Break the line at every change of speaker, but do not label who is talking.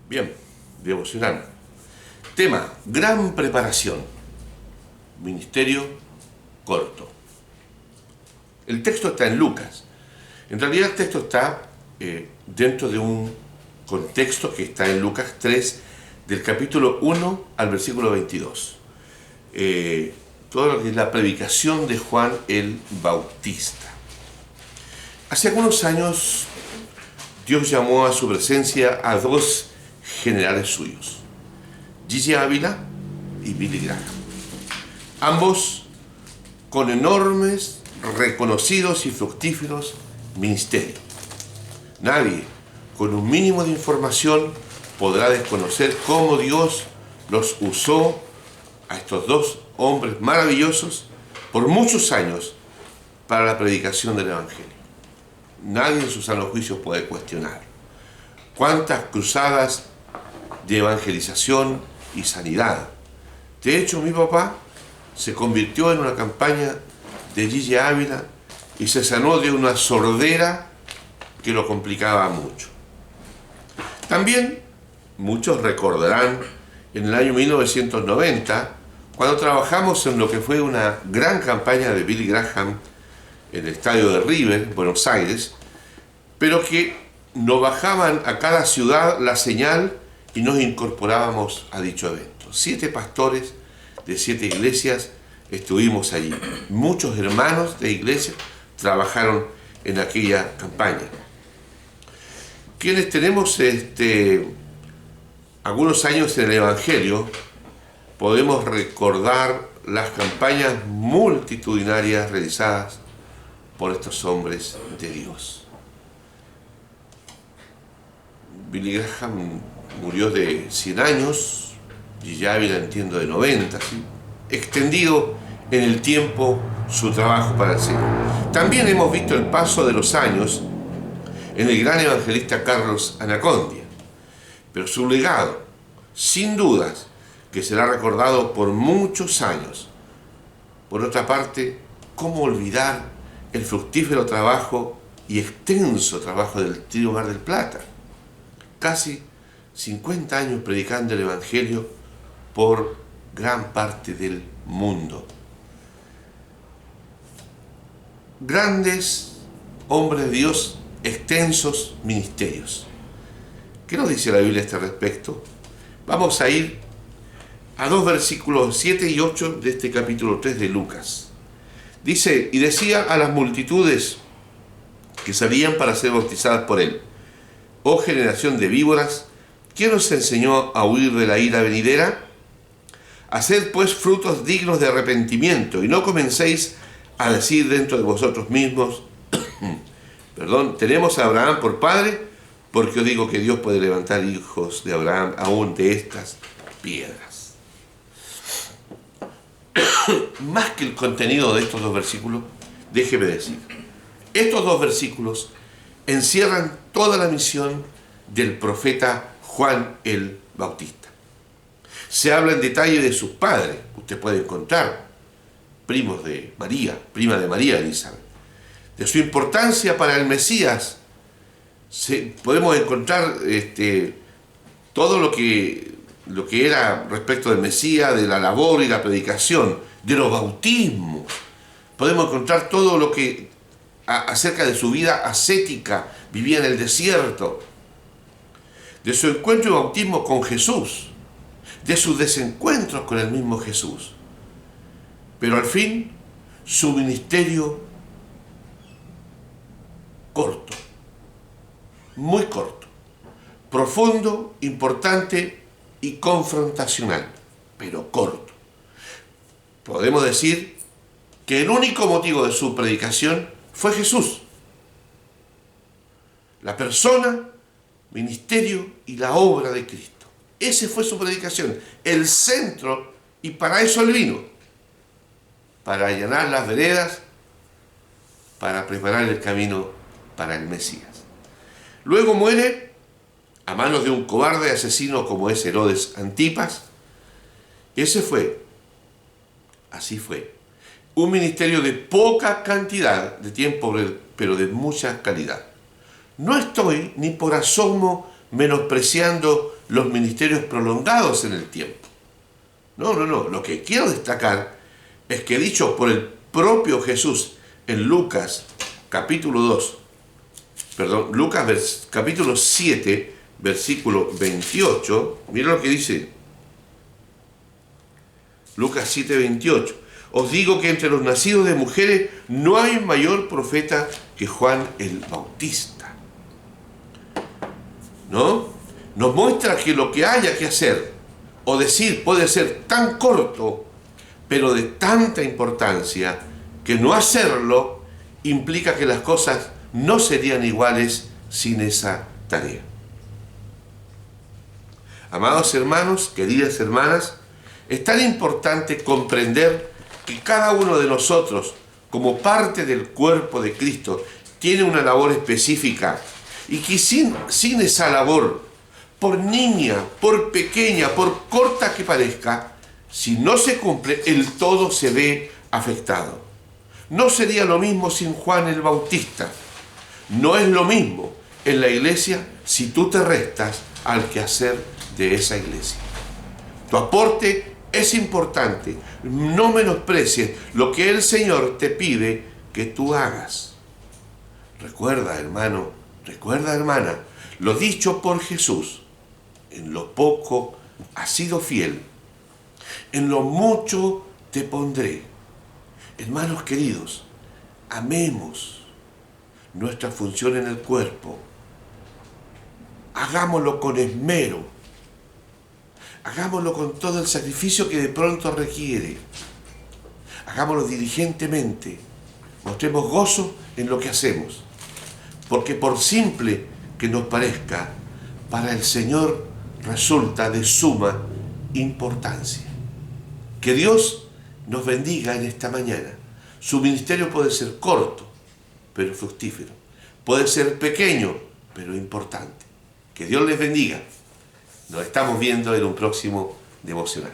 Bien, devocional. Tema, gran preparación. Ministerio corto. El texto está en Lucas. En realidad el texto está dentro de un contexto que está en Lucas 3, del capítulo 1 al versículo 22. Todo lo que es la predicación de Juan el Bautista. Hace algunos años Dios llamó a su presencia a dos generales suyos, Gigi Ávila y Billy Graham. Ambos con enormes, reconocidos y fructíferos ministerios. Nadie con un mínimo de información podrá desconocer cómo Dios los usó a estos dos hombres maravillosos por muchos años para la predicación del Evangelio. Nadie en su sano juicio puede cuestionar cuántas cruzadas de evangelización y sanidad. De hecho, mi papá se convirtió en una campaña de Gigi Ávila y se sanó de una sordera que lo complicaba mucho. También muchos recordarán en el año 1990, cuando trabajamos en lo que fue una gran campaña de Billy Graham en el estadio de River, Buenos Aires, pero que nos bajaban a cada ciudad la señal y nos incorporábamos a dicho evento. 7 pastores de 7 iglesias estuvimos allí. Muchos hermanos de iglesia trabajaron en aquella campaña. Quienes tenemos algunos años en el Evangelio, podemos recordar las campañas multitudinarias realizadas por estos hombres de Dios. Billy Graham murió de 100 años, y Ávila entiendo de 90, ¿sí? Extendido en el tiempo su trabajo para el Señor. También hemos visto el paso de los años en el gran evangelista Carlos Anacondia, pero su legado, sin dudas, que será recordado por muchos años. Por otra parte, ¿cómo olvidar el fructífero trabajo y extenso trabajo del trío Mar del Plata? Casi 50 años predicando el Evangelio por gran parte del mundo. Grandes hombres de Dios, extensos ministerios. ¿Qué nos dice la Biblia a este respecto? Vamos a ir a 2 versículos 7 y 8 de este capítulo 3 de Lucas. Dice, y decía a las multitudes que salían para ser bautizadas por él: oh generación de víboras, ¿quién os enseñó a huir de la ira venidera? Haced pues frutos dignos de arrepentimiento, y no comencéis a decir dentro de vosotros mismos, tenemos a Abraham por padre, porque os digo que Dios puede levantar hijos de Abraham aún de estas piedras. Más que el contenido de estos 2 versículos, déjeme decir, estos 2 versículos encierran toda la misión del profeta Juan el Bautista. Se habla en detalle de sus padres. Usted puede encontrar primos de María, prima de María Elizabeth. De su importancia para el Mesías, podemos encontrar todo lo que era respecto del Mesías, de la labor y la predicación, de los bautismos. Podemos encontrar todo lo que acerca de su vida ascética, vivía en el desierto, de su encuentro y bautismo con Jesús, de sus desencuentros con el mismo Jesús. Pero al fin, su ministerio corto, muy corto, profundo, importante y confrontacional, pero corto. Podemos decir que el único motivo de su predicación fue Jesús. La persona, ministerio y la obra de Cristo. Esa fue su predicación, el centro, y para eso él vino. Para allanar las veredas, para preparar el camino para el Mesías. Luego muere a manos de un cobarde asesino como es Herodes Antipas. Así fue, un ministerio de poca cantidad de tiempo, pero de mucha calidad. No estoy ni por asomo menospreciando los ministerios prolongados en el tiempo. No. Lo que quiero destacar es que dicho por el propio Jesús en Lucas capítulo 7, versículo 28, mira lo que dice. Lucas 7, 28. Os digo que entre los nacidos de mujeres no hay mayor profeta que Juan el Bautista. ¿No? Nos muestra que lo que haya que hacer o decir puede ser tan corto, pero de tanta importancia, que no hacerlo implica que las cosas no serían iguales sin esa tarea. Amados hermanos, queridas hermanas, es tan importante comprender que cada uno de nosotros, como parte del cuerpo de Cristo, tiene una labor específica y que sin esa labor, por niña, por pequeña, por corta que parezca, si no se cumple, el todo se ve afectado. No sería lo mismo sin Juan el Bautista. No es lo mismo en la iglesia si tú te restas al quehacer de esa iglesia. Tu aporte es importante. No menosprecies lo que el Señor te pide que tú hagas. Recuerda, hermano, recuerda, hermana, lo dicho por Jesús: en lo poco has sido fiel, en lo mucho te pondré. Hermanos queridos, amemos nuestra función en el cuerpo. Hagámoslo con esmero. Hagámoslo con todo el sacrificio que de pronto requiere. Hagámoslo diligentemente. Mostremos gozo en lo que hacemos. Porque por simple que nos parezca, para el Señor resulta de suma importancia. Que Dios nos bendiga en esta mañana. Su ministerio puede ser corto, pero fructífero. Puede ser pequeño, pero importante. Que Dios les bendiga. Nos estamos viendo en un próximo devocional.